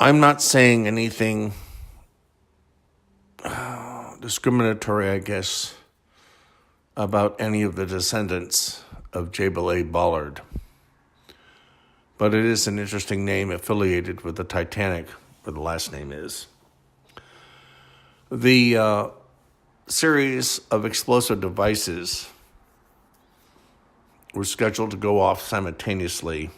I'm not saying anything discriminatory, I guess, about any of the descendants of Jabal A. Ballard. But it is an interesting name affiliated with the Titanic, where the last name is. The series of explosive devices were scheduled to go off simultaneously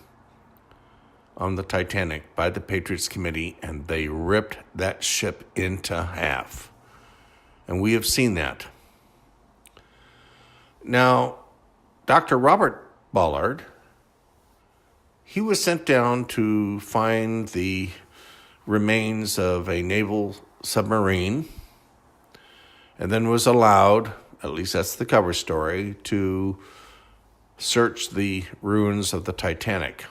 on the Titanic by the Patriots Committee, and they ripped that ship into half. And we have seen that. Now, Dr. Robert Ballard, he was sent down to find the remains of a naval submarine, and then was allowed, at least that's the cover story, to search the ruins of the Titanic.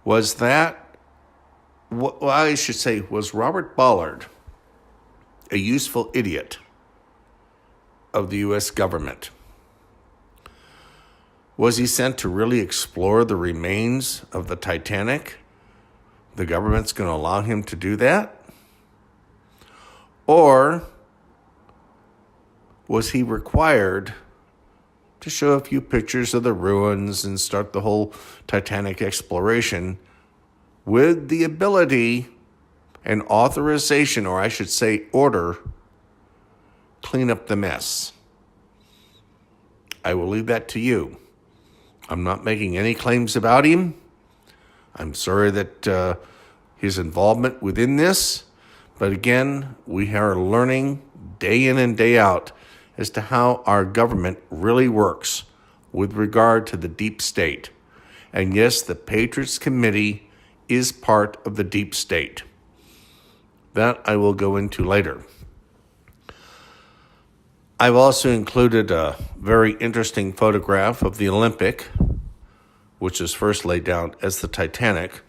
Was Robert Ballard a useful idiot of the U.S. government? Was he sent to really explore the remains of the Titanic? The government's going to allow him to do that? Or was he required to show a few pictures of the ruins and start the whole Titanic exploration with the ability and authorization, or I should say order, clean up the mess? I will leave that to you. I'm not making any claims about him. I'm sorry that his involvement within this, but again, we are learning day in and day out as to how our government really works with regard to the deep state. And yes, the Patriots Committee is part of the deep state. That I will go into later. I've also included a very interesting photograph of the Olympic, which is first laid down as the Titanic.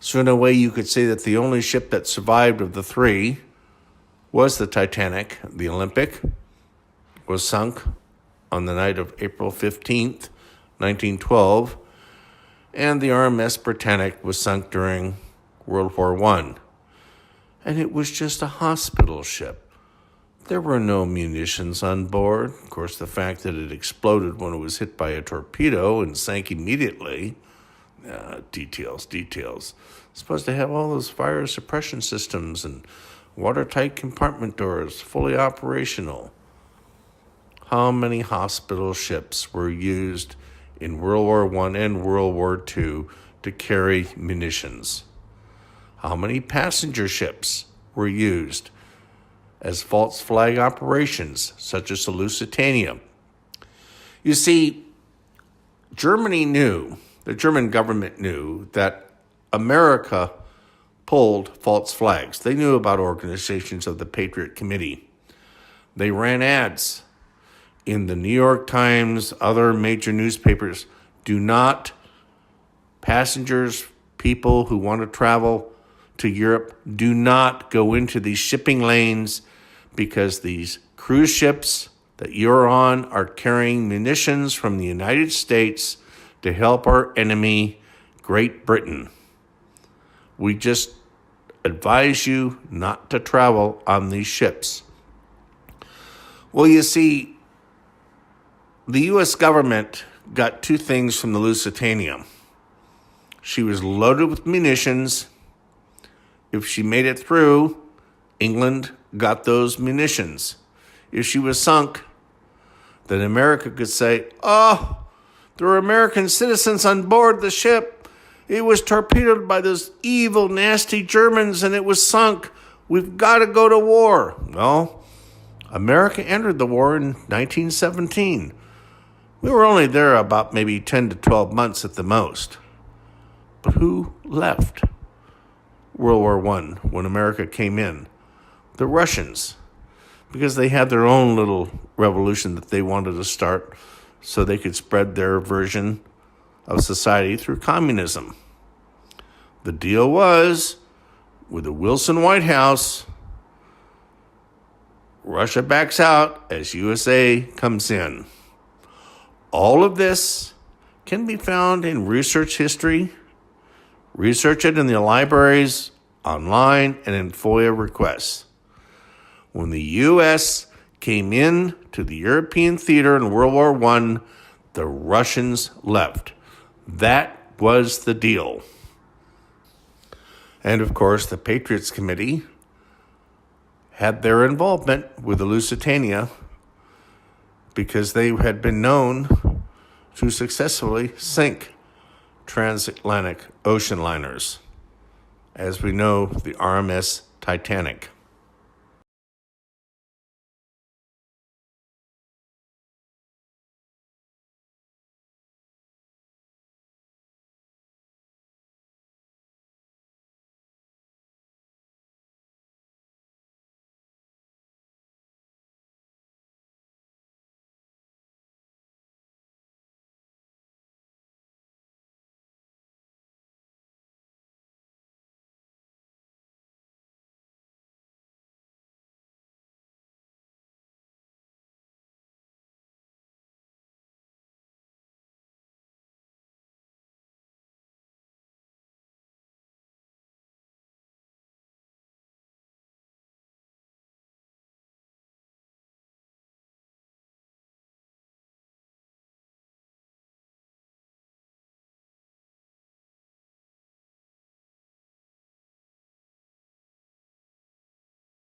So in a way, you could say that the only ship that survived of the three was the Titanic. The Olympic was sunk on the night of April 15th, 1912, and the RMS Titanic was sunk during World War I. And it was just a hospital ship. There were no munitions on board. Of course, the fact that it exploded when it was hit by a torpedo and sank immediately. Details. Supposed to have all those fire suppression systems and watertight compartment doors fully operational. How many hospital ships were used in World War I and World War II to carry munitions? How many passenger ships were used as false flag operations, such as the Lusitania? You see, the German government knew that America pulled false flags. They knew about organizations of the Patriot Committee. They ran ads in the New York Times, other major newspapers. Passengers, people who want to travel to Europe, do not go into these shipping lanes, because these cruise ships that you're on are carrying munitions from the United States to help our enemy, Great Britain. We just advise you not to travel on these ships. Well, you see, the U.S. government got two things from the Lusitania. She was loaded with munitions. If she made it through, England got those munitions. If she was sunk, then America could say, oh, there were American citizens on board the ship. It was torpedoed by those evil, nasty Germans, and it was sunk. We've got to go to war. Well, America entered the war in 1917. We were only there about maybe 10 to 12 months at the most. But who left World War I when America came in? The Russians, because they had their own little revolution that they wanted to start so they could spread their version of society through communism. The deal was, with the Wilson White House, Russia backs out as USA comes in. All of this can be found in research history, Research it in the libraries, online, and in FOIA requests. When the U.S. came in to the European theater in World War I, the Russians left. That was the deal. And of course, the Patriots Committee had their involvement with the Lusitania because they had been known to successfully sink transatlantic ocean liners. As we know, the RMS Titanic.